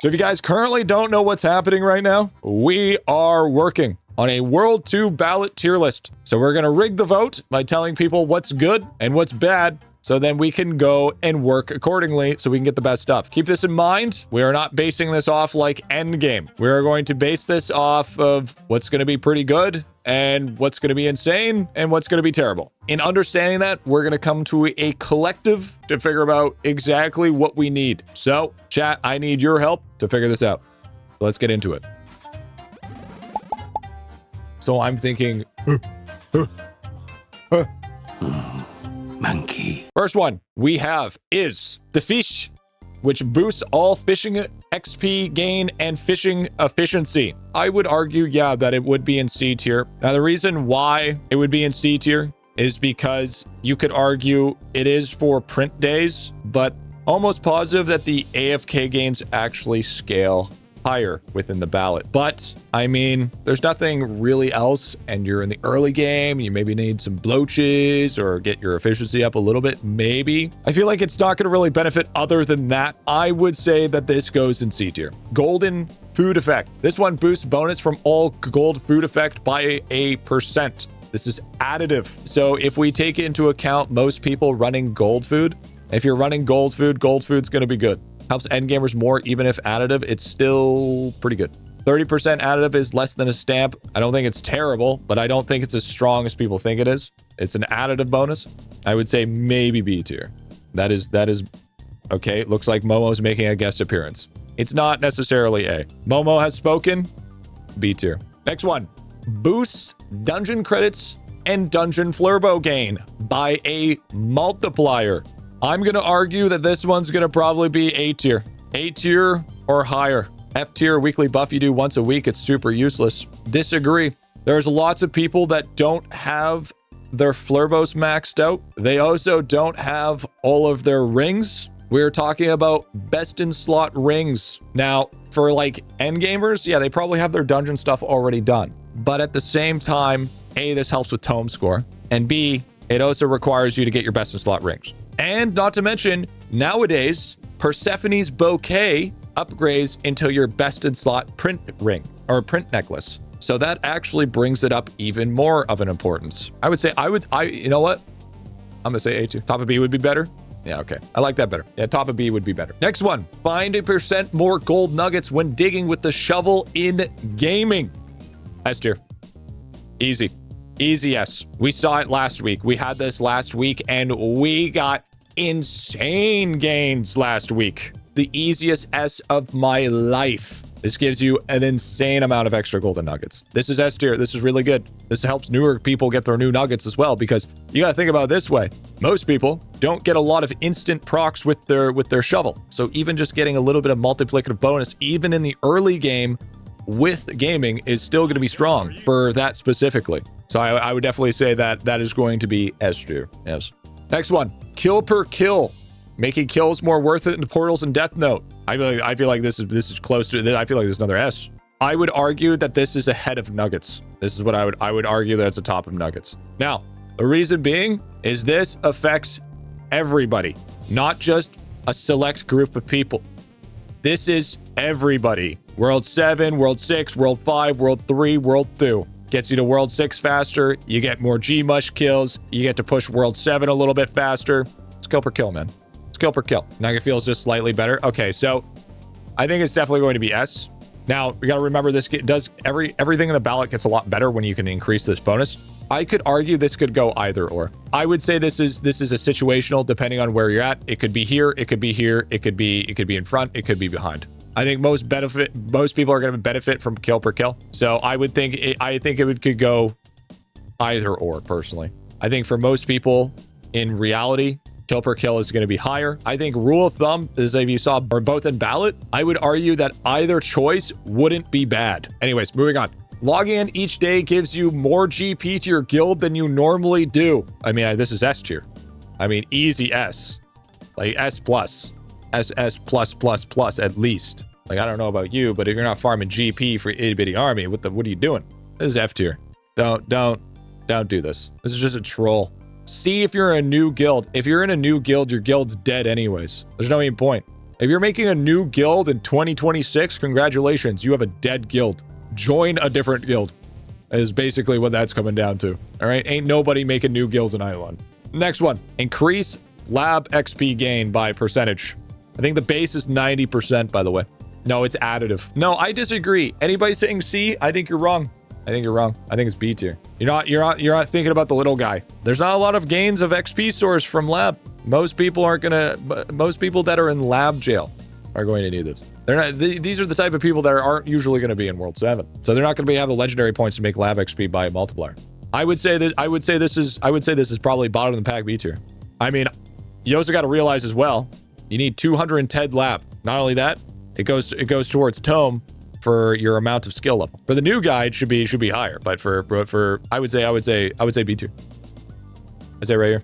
So if you guys currently don't know what's happening right now, we are working on a World 2 ballot tier list. So we're going to rig the vote by telling people what's good and what's bad, so then we can go and work accordingly so we can get the best stuff. Keep this in mind. We are not basing this off like endgame. We are going to base this off of what's going to be pretty good and what's going to be insane and what's going to be terrible. In understanding that, we're going to come to a collective to figure out exactly what we need. So, chat, I need your help to figure this out. Let's get into it. So I'm thinking... Monkey. First one we have is the fish, which boosts all fishing XP gain and fishing efficiency. I would argue, yeah, that it would be in C tier. Now, the reason why it would be in C tier is because you could argue it is for print days, but almost positive that the AFK gains actually scale higher within the ballot. But I mean, there's nothing really else, and you're in the early game, you maybe need some bloaches or get your efficiency up a little bit, maybe. I feel like it's not going to really benefit other than that. I would say that this goes in C tier. Golden food effect. This one boosts bonus from all gold food effect by 1%. This is additive. So if we take into account most people running gold food, if you're running gold food's going to be good. Helps endgamers more, even if additive, it's still pretty good. 30% additive is less than a stamp. I don't think it's terrible, but I don't think it's as strong as people think it is. It's an additive bonus. I would say maybe B tier. That is okay. It looks like Momo's making a guest appearance. It's not necessarily A. Momo has spoken. B tier. Next one. Boosts dungeon credits and dungeon flurbo gain by a multiplier. I'm going to argue that this one's going to probably be A tier. A tier or higher. F tier, weekly buff you do once a week. It's super useless. Disagree. There's lots of people that don't have their flurbos maxed out. They also don't have all of their rings. We're talking about best in slot rings. Now, for like endgamers, yeah, they probably have their dungeon stuff already done. But at the same time, A, this helps with tome score. And B, it also requires you to get your best in slot rings. And not to mention, nowadays, Persephone's bouquet upgrades into your best in slot print ring or print necklace. So that actually brings it up even more of an importance. I would say, you know what? I'm gonna say A2. Top of B would be better. Yeah, okay. I like that better. Yeah, top of B would be better. Next one. Find 1% more gold nuggets when digging with the shovel in gaming. S tier. Easy. Easy yes. We saw it last week. We had this last week and we got insane gains last week. The easiest S of my life. This gives you an insane amount of extra golden nuggets. This is S tier. This is really good. This helps newer people get their new nuggets as well, because you got to think about it this way. Most people don't get a lot of instant procs with their shovel. So even just getting a little bit of multiplicative bonus, even in the early game with gaming, is still going to be strong for that specifically. So I would definitely say that that is going to be S tier. Yes. Next one. Kill per kill. Making kills more worth it in Portals and Death Note. I feel like this is close to this. I feel like there's another S. I would argue that this is ahead of Nuggets. This is what I would argue that it's a top of Nuggets. Now, the reason being is this affects everybody, not just a select group of people. This is everybody. World 7, World 6, World 5, World 3, World 2. Gets you to World 6 faster. You get more G-Mush kills. You get to push World 7 a little bit faster. It's kill per kill, man. Kill per kill. Nugget feels just slightly better. Okay, so I think it's definitely going to be S. Now, we got to remember this does everything in the ballot gets a lot better when you can increase this bonus. I could argue this could go either or. I would say this is a situational depending on where you're at. It could be here, it could be here, it could be in front, it could be behind. I think most people are going to benefit from kill per kill. So I think it could go either or personally. I think for most people in reality, kill per kill is going to be higher. I think rule of thumb is if you saw are both in ballot, I would argue that either choice wouldn't be bad. Anyways, moving on. Logging in each day gives you more GP to your guild than you normally do. I mean, this is S tier. I mean, easy S. Like S plus. S plus plus plus at least. Like, I don't know about you, but if you're not farming GP for itty bitty army, what are you doing? This is F tier. Don't do this. This is just a troll. See if you're a new guild. If you're in a new guild, your guild's dead anyways. There's no even point. If you're making a new guild in 2026, congratulations, you have a dead guild. Join a different guild is basically what that's coming down to. All right, ain't nobody making new guilds in IdleOn. Next one, increase lab XP gain by percentage. I think the base is 90%, by the way. No, it's additive. No, I disagree. Anybody saying C? I think you're wrong. I think you're wrong. I think it's B tier. You're not thinking about the little guy. There's not a lot of gains of XP source from lab. Most people that are in lab jail are going to need this. They're not. These are the type of people that aren't usually going to be in World 7. So they're not going to have the legendary points to make lab XP by a multiplier. I would say this is probably bottom of the pack B tier. I mean, you also got to realize as well, you need 210 lab. Not only that, it goes towards tome for your amount of skill level. For the new guide should be higher, but for I would say B tier. I'd say right here.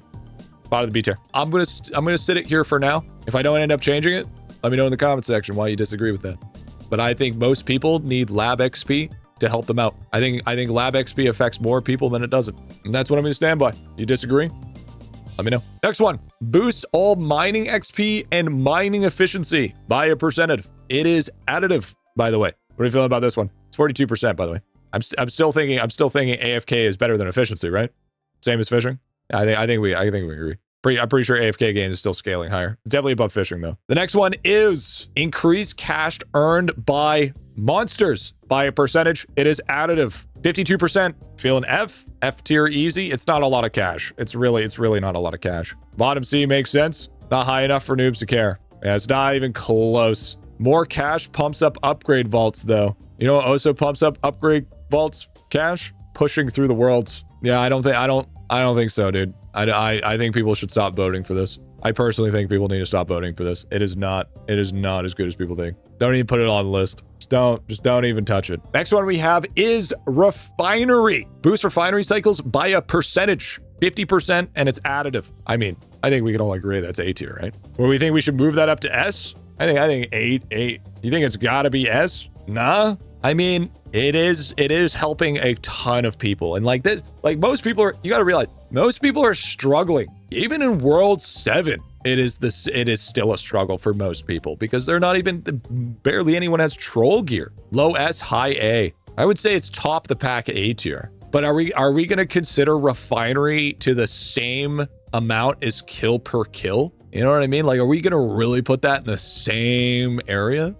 Bottom of the B tier. I'm gonna sit it here for now. If I don't end up changing it, let me know in the comment section why you disagree with that. But I think most people need lab XP to help them out. I think lab XP affects more people than it doesn't. And that's what I'm gonna stand by. You disagree? Let me know. Next one, boosts all mining XP and mining efficiency by a percentage. It is additive, by the way. What are you feeling about this one? It's 42%, by the way. I'm still thinking AFK is better than efficiency, right? Same as fishing. I think we agree. I'm pretty sure AFK gain is still scaling higher. It's definitely above fishing though. The next one is increase cash earned by monsters by a percentage. It is additive. 52%. Feeling F tier easy. It's not a lot of cash. It's really not a lot of cash. Bottom C makes sense. Not high enough for noobs to care. Yeah, it's not even close. More cash pumps up upgrade vaults though. You know what also pumps up upgrade vaults? Cash? Pushing through the worlds. Yeah, I don't think so, dude. I think people should stop voting for this. I personally think people need to stop voting for this. It is not as good as people think. Don't even put it on the list. Just don't even touch it. Next one we have is refinery. Boost refinery cycles by a percentage. 50%, and it's additive. I mean, I think we can all agree that's A tier, right? Or we think we should move that up to S? I think 8. You think it's gotta be S? Nah. I mean, it is helping a ton of people. And like this, like most people are, you gotta realize, most people are struggling. Even in World 7, it is still a struggle for most people because they're not even, barely anyone has troll gear. Low S, high A. I would say it's top the pack A tier. But are we gonna consider refinery to the same amount as kill per kill? You know what I mean? Like, are we gonna really put that in the same area?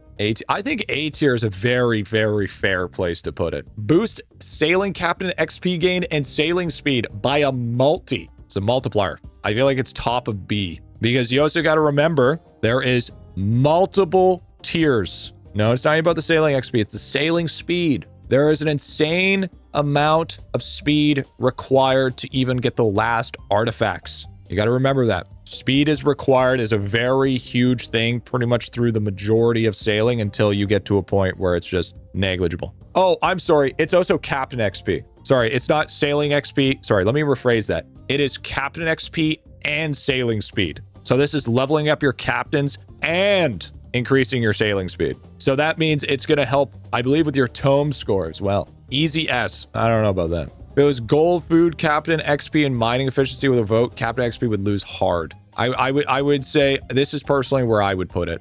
I think A tier is a very, very fair place to put it. Boost sailing captain XP gain and sailing speed by a multi. It's a multiplier. I feel like it's top of B because you also got to remember there is multiple tiers. No, it's not even about the sailing XP. It's the sailing speed. There is an insane amount of speed required to even get the last artifacts. You got to remember that. Speed is required is a very huge thing pretty much through the majority of sailing until you get to a point where it's just negligible. Oh, I'm sorry. It's also Captain XP. Sorry, it's not sailing XP. Sorry, let me rephrase that. It is Captain XP and sailing speed. So this is leveling up your captains and increasing your sailing speed. So that means it's going to help, I believe, with your tome score as well. Easy S. I don't know about that. If it was gold, food, captain, XP, and mining efficiency with a vote, captain XP would lose hard. I would say this is personally where I would put it.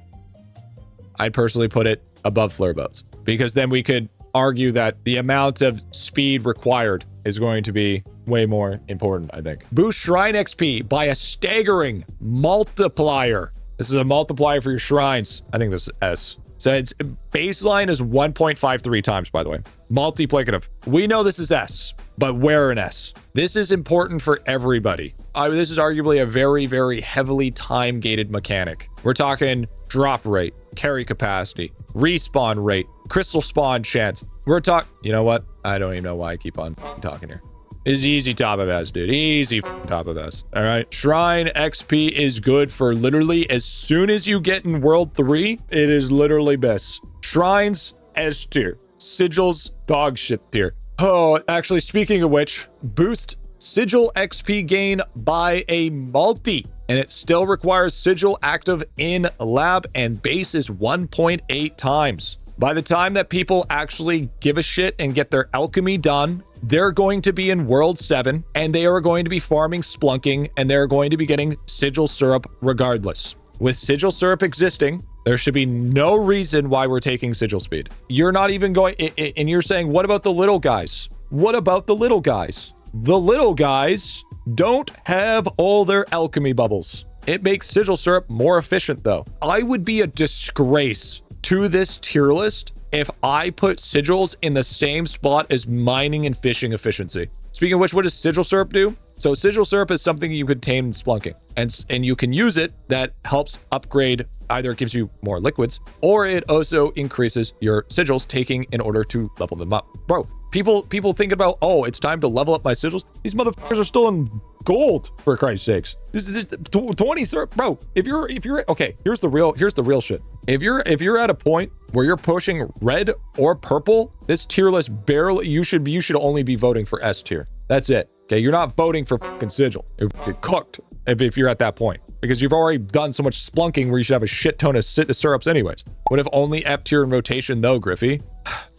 I'd personally put it above flare boats because then we could argue that the amount of speed required is going to be way more important, I think. Boost shrine XP by a staggering multiplier. This is a multiplier for your shrines. I think this is S. So its baseline is 1.53 times, by the way. Multiplicative. We know this is S, but where an S? This is important for everybody. This is arguably a very, very heavily time-gated mechanic. We're talking drop rate, carry capacity, respawn rate, crystal spawn chance. We're talking... You know what? I don't even know why I keep on talking here. It's easy top of S, dude. Easy top of S. All right. Shrine XP is good for literally as soon as you get in World 3, it is literally best. Shrines, S tier. Sigils, dog shit tier. Oh, actually, speaking of which, boost sigil XP gain by a multi. And it still requires sigil active in lab and base is 1.8 times. By the time that people actually give a shit and get their alchemy done, they're going to be in World 7 and they are going to be farming splunking and they're going to be getting sigil syrup regardless. With sigil syrup existing, There should be no reason why we're taking sigil speed. You're not even going, and you're saying, what about the little guys? What about the little guys? The little guys don't have all their alchemy bubbles. It makes sigil syrup more efficient though. I would be a disgrace to this tier list if I put sigils in the same spot as mining and fishing efficiency. Speaking of which, what does sigil syrup do? So sigil syrup is something you could tame in splunking, and you can use it. That helps upgrade. Either it gives you more liquids, or it also increases your sigils taking in order to level them up. Bro, people think about, oh, it's time to level up my sigils. These motherfuckers are still in gold, for Christ's sakes. This is 20 syrup, bro. If you're okay, here's the real shit. If you're at a point where you're pushing red or purple, this tier list barely, you should only be voting for S tier. That's it. Okay, you're not voting for fucking sigil. You're cooked if you're at that point, because you've already done so much splunking where you should have a shit ton of syrups anyways. What if only F tier in rotation though, Griffy?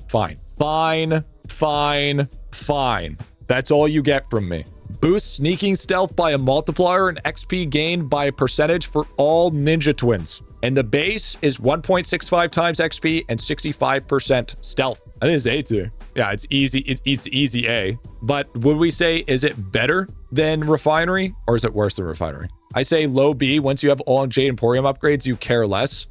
Fine. That's all you get from me. Boost sneaking stealth by a multiplier and XP gained by a percentage for all ninja twins. And the base is 1.65 times XP and 65% stealth. I think it's A tier. Yeah, it's easy. It's easy A. But would we say, is it better than Refinery or is it worse than Refinery? I say low B. Once you have all Jade Emporium upgrades, you care less.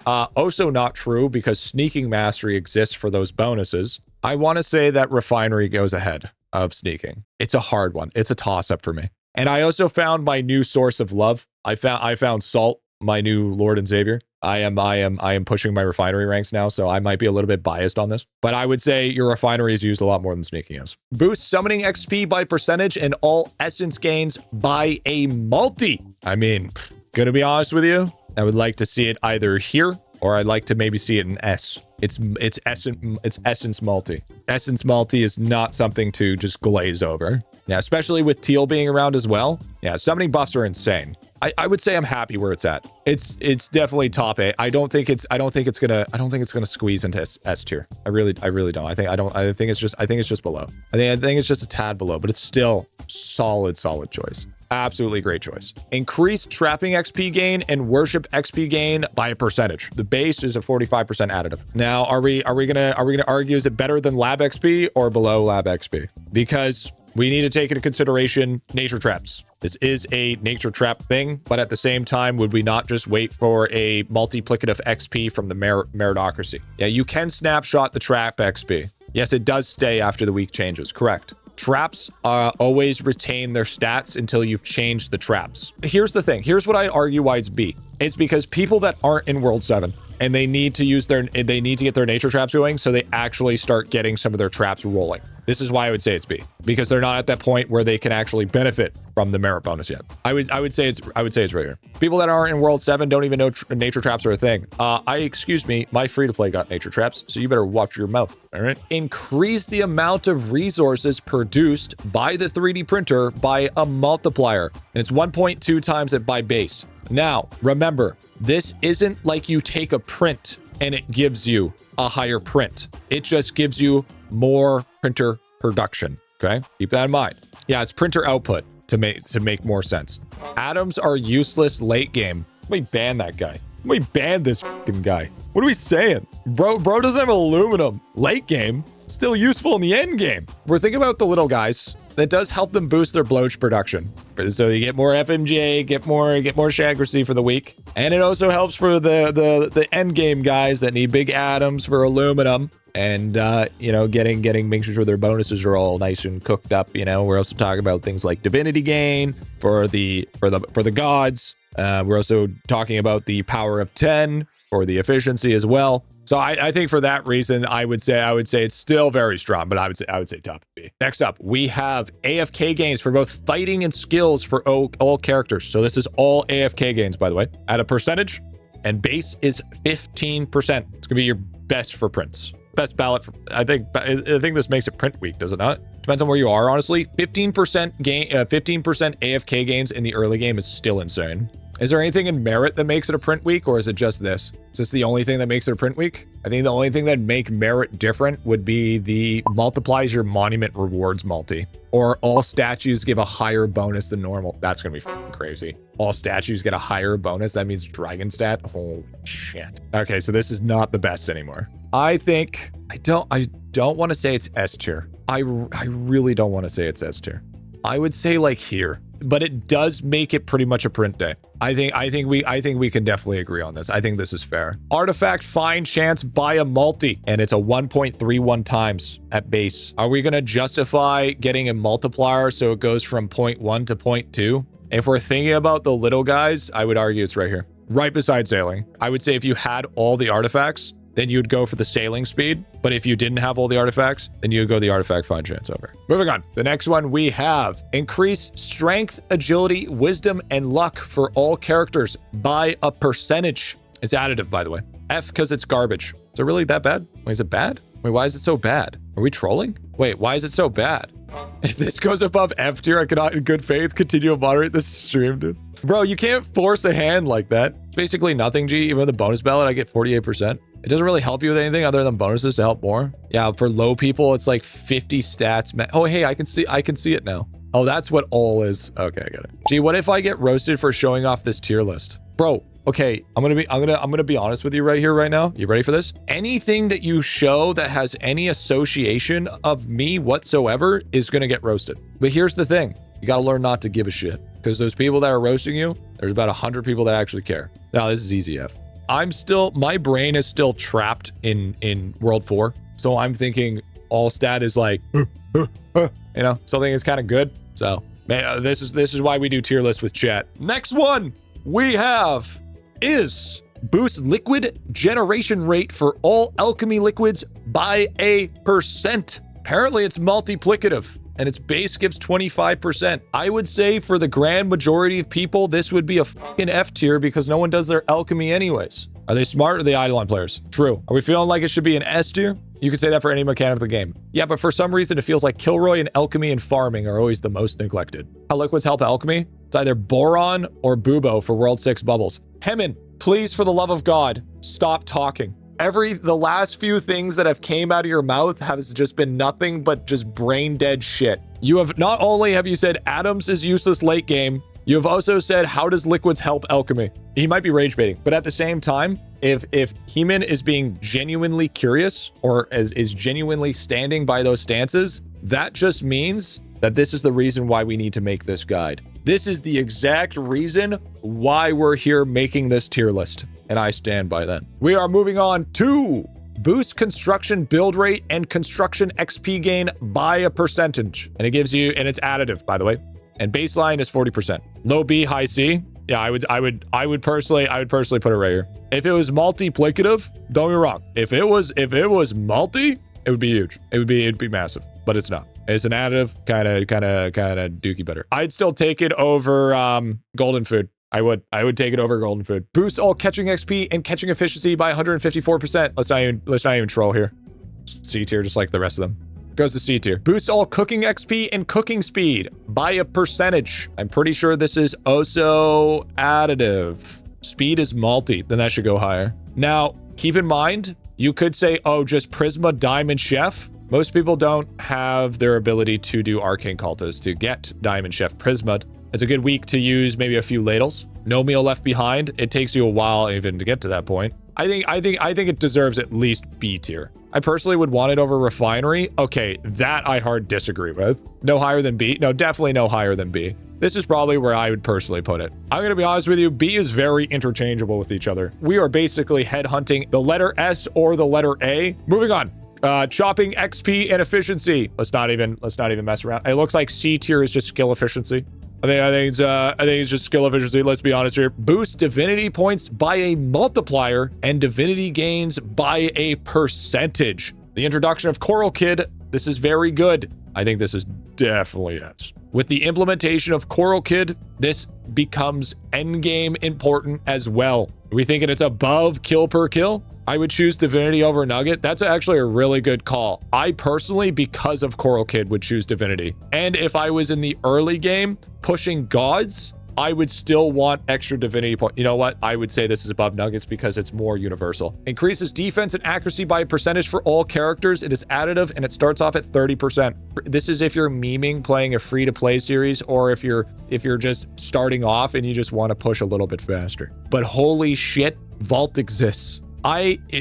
Also not true because Sneaking Mastery exists for those bonuses. I want to say that Refinery goes ahead of Sneaking. It's a hard one. It's a toss-up for me. And I also found my new source of love. I found Salt, my new Lord and Savior. I am pushing my Refinery ranks now, so I might be a little bit biased on this. But I would say your Refinery is used a lot more than Sneaking is. Boost summoning XP by percentage and all essence gains by a multi. I mean, gonna be honest with you, I would like to see it either here or I'd like to maybe see it in S. It's essence multi. Essence multi is not something to just glaze over. Yeah, especially with Teal being around as well. Yeah, summoning buffs are insane. I would say I'm happy where it's at. It's definitely top A. I don't think it's gonna squeeze into S tier. I really don't. I think it's just below. I think it's just a tad below, but it's still solid choice. Absolutely great choice. Increased trapping XP gain and worship XP gain by a percentage. The base is a 45% additive. Now, are we gonna argue, is it better than lab XP or below lab XP? Because we need to take into consideration nature traps. This is a nature trap thing, but at the same time, would we not just wait for a multiplicative XP from the meritocracy? Yeah, you can snapshot the trap XP. Yes, it does stay after the week changes, correct. Traps always retain their stats until you've changed the traps. Here's the thing. Here's what I'd argue why it's B. It's because people that aren't in World 7 and they need to get their nature traps going, so they actually start getting some of their traps rolling. This is why I would say it's B, because they're not at that point where they can actually benefit from the merit bonus yet. I would say it's right here. People that aren't in World 7 don't even know nature traps are a thing. Excuse me, my free-to-play got nature traps, so you better watch your mouth, all right? Increase the amount of resources produced by the 3D printer by a multiplier, and it's 1.2 times it by base. Now, remember, this isn't like you take a print and it gives you a higher print. It just gives you more printer production, okay? Keep that in mind. Yeah, it's printer output to make more sense. Atoms are useless late game. Let me ban that guy. Let me ban this fucking guy. What are we saying? Bro doesn't have aluminum. Late game, still useful in the end game. We're thinking about the little guys. That does help them boost their bloach production. So you get more FMJ, get more Shagracy for the week. And it also helps for the end game guys that need big atoms for aluminum. And making sure their bonuses are all nice and cooked up. We're also talking about things like divinity gain for the gods. We're also talking about the power of 10 for the efficiency as well. So I think for that reason, I would say it's still very strong, but I would say top B. Next up, we have AFK gains for both fighting and skills for all characters. So this is all AFK gains, by the way, at a percentage, and base is 15%. It's gonna be your best for prints. Best ballot for, I think this makes it print week, does it not? Depends on where you are, honestly. 15% AFK gains in the early game is still insane. Is there anything in merit that makes it a print week, or is it just this? Is this the only thing that makes it a print week? I think the only thing that'd make merit different would be the multiplies your monument rewards multi, or all statues give a higher bonus than normal. That's gonna be fucking crazy. All statues get a higher bonus. That means dragon stat. Holy shit. Okay, so this is not the best anymore. I think I don't want to say it's S tier. I really don't want to say it's S tier. I would say like here, but it does make it pretty much a print day. I think we can definitely agree on this. I think this is fair. Artifact find chance by a multi, and it's a 1.31 times at base. Are we gonna justify getting a multiplier so it goes from 0.1 to 0.2? If we're thinking about the little guys, I would argue it's right here, right beside sailing. I would say if you had all the artifacts, then you'd go for the sailing speed. But if you didn't have all the artifacts, then you would go the artifact find chance over. Moving on. The next one we have increase strength, agility, wisdom, and luck for all characters by a percentage. It's additive, by the way. F because it's garbage. Is it really that bad? Wait, is it bad? Wait, why is it so bad? Are we trolling? Wait, why is it so bad? If this goes above F tier, I cannot in good faith continue to moderate this stream, dude. Bro, you can't force a hand like that. It's basically nothing, G. Even with the bonus ballot, I get 48%. It doesn't really help you with anything other than bonuses to help more. Yeah, for low people, it's like 50 stats. Oh, hey, I can see it now. Oh, that's what all is. Okay, I got it. Gee, what if I get roasted for showing off this tier list? Bro, okay, I'm gonna be honest with you right here, right now. You ready for this? Anything that you show that has any association of me whatsoever is gonna get roasted. But here's the thing. You gotta learn not to give a shit. Because those people that are roasting you, there's about 100 people that actually care. Now, this is easy F. My brain is still trapped in World 4. So I'm thinking all stat is like, you know, something is kind of good. So man, this is why we do tier lists with chat. Next one we have is boost liquid generation rate for all alchemy liquids by a percent. Apparently it's multiplicative. And its base gives 25%. I would say for the grand majority of people, this would be a fucking F tier because no one does their alchemy anyways. Are they smart or are they IdleOn players? True. Are we feeling like it should be an S tier? You could say that for any mechanic of the game. Yeah, but for some reason, it feels like Kilroy and alchemy and farming are always the most neglected. How liquids help alchemy? It's either boron or bubo for World 6 bubbles. Hemin, please, for the love of God, stop talking. The last few things that have came out of your mouth has just been nothing but just brain dead shit. You have not only have you said atoms is useless late game, you have also said how does liquids help alchemy? He might be rage baiting, but at the same time, if Heman is being genuinely curious or is genuinely standing by those stances, that just means that this is the reason why we need to make this guide. This is the exact reason why we're here making this tier list. And I stand by that. We are moving on to boost construction build rate and construction XP gain by a percentage. And it gives you, and it's additive, by the way. And baseline is 40%. Low B, high C. Yeah, I would personally put it right here. If it was multiplicative, don't get me wrong. If it was multi, it would be huge. It'd be massive, but it's not. It's an additive, kind of dookie better. I'd still take it over golden food. I would take it over golden food. Boost all catching XP and catching efficiency by 154%. Let's not even troll here. C tier, just like the rest of them. Goes to C tier. Boost all cooking XP and cooking speed by a percentage. I'm pretty sure this is also additive. Speed is multi, then that should go higher. Now, keep in mind, you could say, oh, just Prisma Diamond Chef. Most people don't have their ability to do Arcane Cultist to get Diamond Chef Prisma'd. It's a good week to use maybe a few ladles. No meal left behind. It takes you a while even to get to that point. I think it deserves at least B tier. I personally would want it over Refinery. Okay, that I hard disagree with. No higher than B? No, definitely no higher than B. This is probably where I would personally put it. I'm going to be honest with you, B is very interchangeable with each other. We are basically headhunting the letter S or the letter A. Moving on. Chopping XP and efficiency. Let's not even mess around. It looks like C tier is just skill efficiency. I think it's just skill efficiency. Let's be honest here. Boost divinity points by a multiplier and divinity gains by a percentage. The introduction of Coral Kid. This is very good. I think this is definitely it. With the implementation of Coral Kid, this becomes endgame important as well. Are we thinking it's above kill per kill? I would choose Divinity over Nugget. That's actually a really good call. I personally, because of Coral Kid, would choose Divinity. And if I was in the early game pushing gods, I would still want extra divinity point. You know what? I would say this is above nuggets because it's more universal. Increases defense and accuracy by a percentage for all characters. It is additive and it starts off at 30%. This is if you're memeing playing a free-to-play series, or if you're just starting off and you just want to push a little bit faster. But holy shit, Vault exists.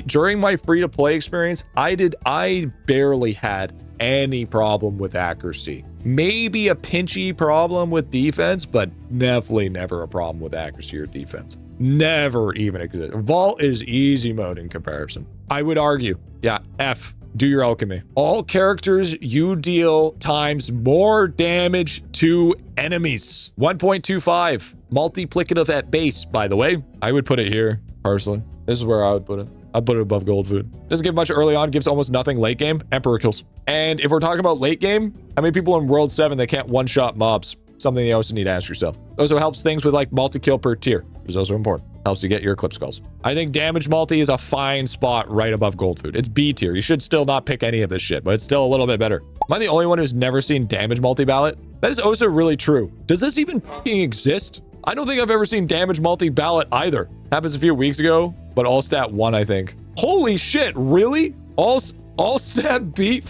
During my free-to-play experience, I barely had any problem with accuracy. Maybe a pinchy problem with defense, but definitely never a problem with accuracy or defense. Never even exists. Vault is easy mode in comparison. I would argue, yeah, F, do your alchemy. All characters you deal times more damage to enemies. 1.25, multiplicative at base, by the way. I would put it here, personally. This is where I would put it. I'd put it above gold food. Doesn't give much early on, gives almost nothing late game. Emperor kills. And if we're talking about late game, how many people in World 7 that can't one-shot mobs? Something you also need to ask yourself. Also helps things with like multi-kill per tier, which is also important. Helps you get your Eclipse Skulls. I think damage multi is a fine spot right above gold food. It's B tier. You should still not pick any of this shit, but it's still a little bit better. Am I the only one who's never seen damage multi ballot? That is also really true. Does this even fucking exist? I don't think I've ever seen damage multi ballot either. Happens a few weeks ago, but all stat 1, I think. Holy shit, really? All stat B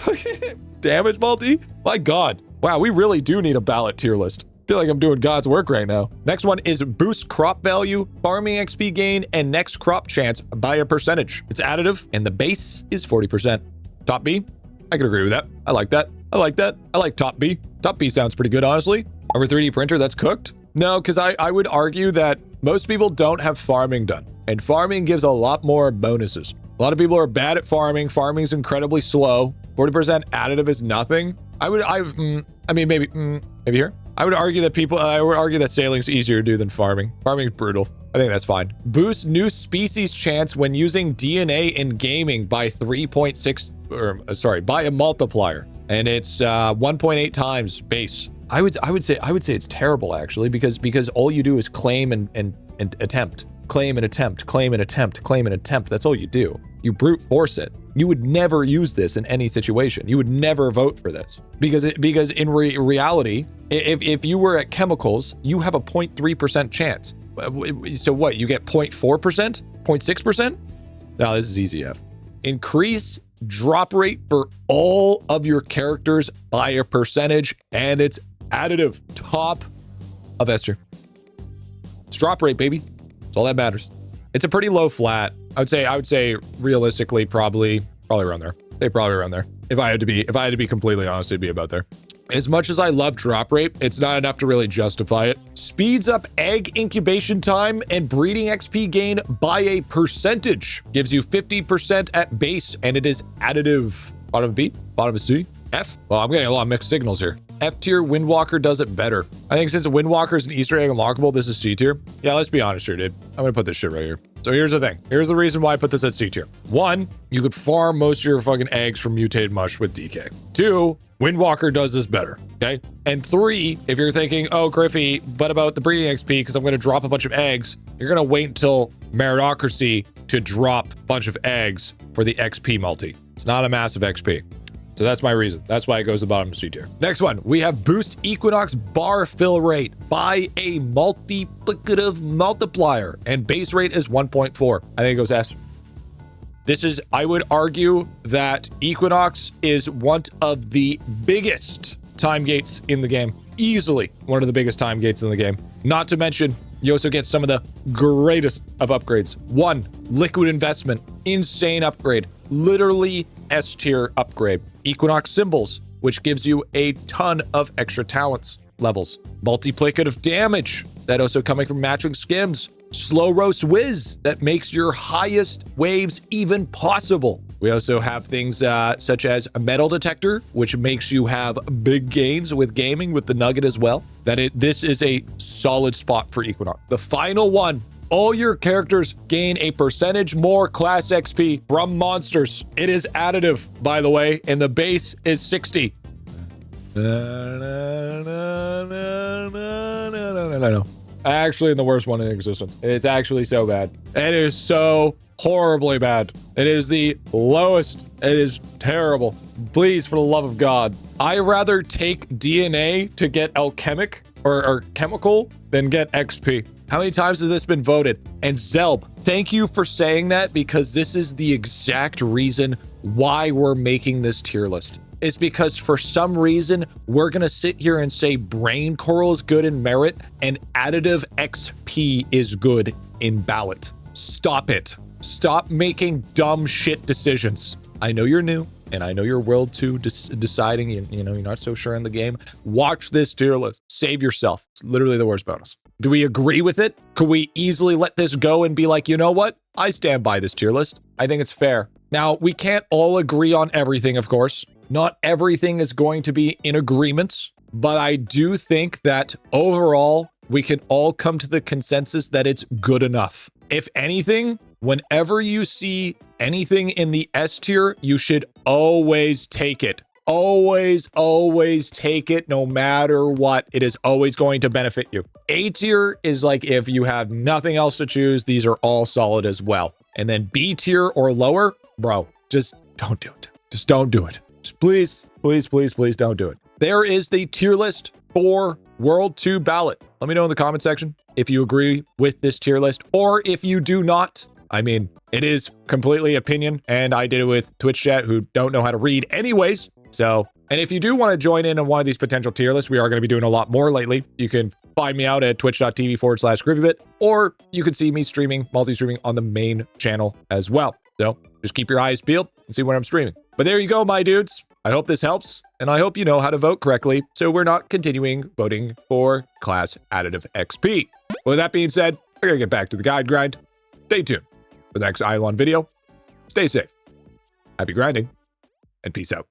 damage multi? My God. Wow, we really do need a ballot tier list. I feel like I'm doing God's work right now. Next one is boost crop value, farming XP gain, and next crop chance by a percentage. It's additive, and the base is 40%. Top B? I could agree with that. I like that. I like that. I like top B. Top B sounds pretty good, honestly. Over 3D printer, that's cooked? No, because I would argue that most people don't have farming done, and farming gives a lot more bonuses. A lot of people are bad at farming. Farming's incredibly slow. 40% additive is nothing. Maybe here. I would argue that sailing's easier to do than farming. Farming's brutal. I think that's fine. Boost new species chance when using DNA in gaming by 3.6, by a multiplier. And it's 1.8 times base. I would say it's terrible actually, because all you do is claim and attempt. Claim and attempt, claim and attempt, claim and attempt. That's all you do. You brute force it. You would never use this in any situation. You would never vote for this because in reality, if you were at chemicals, you have a 0.3% chance. So what? You get 0.4%, 0.6%? No, this is easy F. Increase drop rate for all of your characters by a percentage, and it's additive. Top of S tier. It's drop rate, baby. That's all that matters. It's a pretty low flat. I would say realistically, probably around there. Probably around there. If I had to be completely honest, it'd be about there. As much as I love drop rate, it's not enough to really justify it. Speeds up egg incubation time and breeding XP gain by a percentage. Gives you 50% at base, and it is additive. Bottom of B, bottom of C, F. Well, I'm getting a lot of mixed signals here. F tier, Windwalker does it better. I think since Windwalker is an Easter egg unlockable, this is C tier. Yeah, let's be honest here, dude. I'm gonna put this shit right here. So here's the thing. Here's the reason why I put this at C tier. 1, you could farm most of your fucking eggs from mutated mush with DK. 2, Windwalker does this better, okay? And 3, if you're thinking, oh, Griffy, but about the breeding XP, because I'm gonna drop a bunch of eggs, you're gonna wait until Meritocracy to drop a bunch of eggs for the XP multi. It's not a massive XP. So that's my reason. That's why it goes to the bottom of C tier. Next one, we have boost Equinox bar fill rate by a multiplicative multiplier, and base rate is 1.4. I think it goes S. I would argue that Equinox is one of the biggest time gates in the game. Easily one of the biggest time gates in the game. Not to mention, you also get some of the greatest of upgrades. 1, liquid investment, insane upgrade, literally S tier upgrade. Equinox symbols, which gives you a ton of extra talents levels. Multiplicative damage, that also coming from matching skims. Slow roast whiz, that makes your highest waves even possible. We also have things such as a metal detector, which makes you have big gains with gaming with the nugget as well. This is a solid spot for Equinox. The final one, all your characters gain a percentage more class XP from monsters. It is additive, by the way, and the base is 60. No. Actually, the worst one in existence. It's actually so bad. It is so horribly bad. It is the lowest. It is terrible. Please, for the love of God. I rather take DNA to get alchemic or chemical, then get XP. How many times has this been voted? And Zelb, thank you for saying that, because this is the exact reason why we're making this tier list. Is because for some reason, we're gonna sit here and say brain coral is good in merit and additive XP is good in ballot. Stop it. Stop making dumb shit decisions. I know you're new, and I know you're World 2 deciding, you know, you're not so sure in the game. Watch this tier list. Save yourself. It's literally the worst bonus. Do we agree with it? Could we easily let this go and be like, you know what? I stand by this tier list. I think it's fair. Now, we can't all agree on everything, of course. Not everything is going to be in agreement, but I do think that overall, we can all come to the consensus that it's good enough. If anything, whenever you see anything in the S tier, you should always take it. Always, always take it no matter what. It is always going to benefit you. A tier is like if you have nothing else to choose, these are all solid as well. And then B tier or lower, bro, just don't do it. Just don't do it. Just please, please, please, please don't do it. There is the tier list for World 2 Ballot. Let me know in the comment section if you agree with this tier list or if you do not. I mean, it is completely opinion, and I did it with Twitch chat who don't know how to read anyways. So, and if you do want to join in on one of these potential tier lists, we are going to be doing a lot more lately. You can find me out at twitch.tv/GriffyBit, or you can see me streaming, multi-streaming on the main channel as well. So just keep your eyes peeled and see when I'm streaming. But there you go, my dudes. I hope this helps, and I hope you know how to vote correctly, so we're not continuing voting for class additive XP. With that being said, we're gonna get back to the guide grind. Stay tuned for the next IdleOn video. Stay safe, happy grinding, and peace out.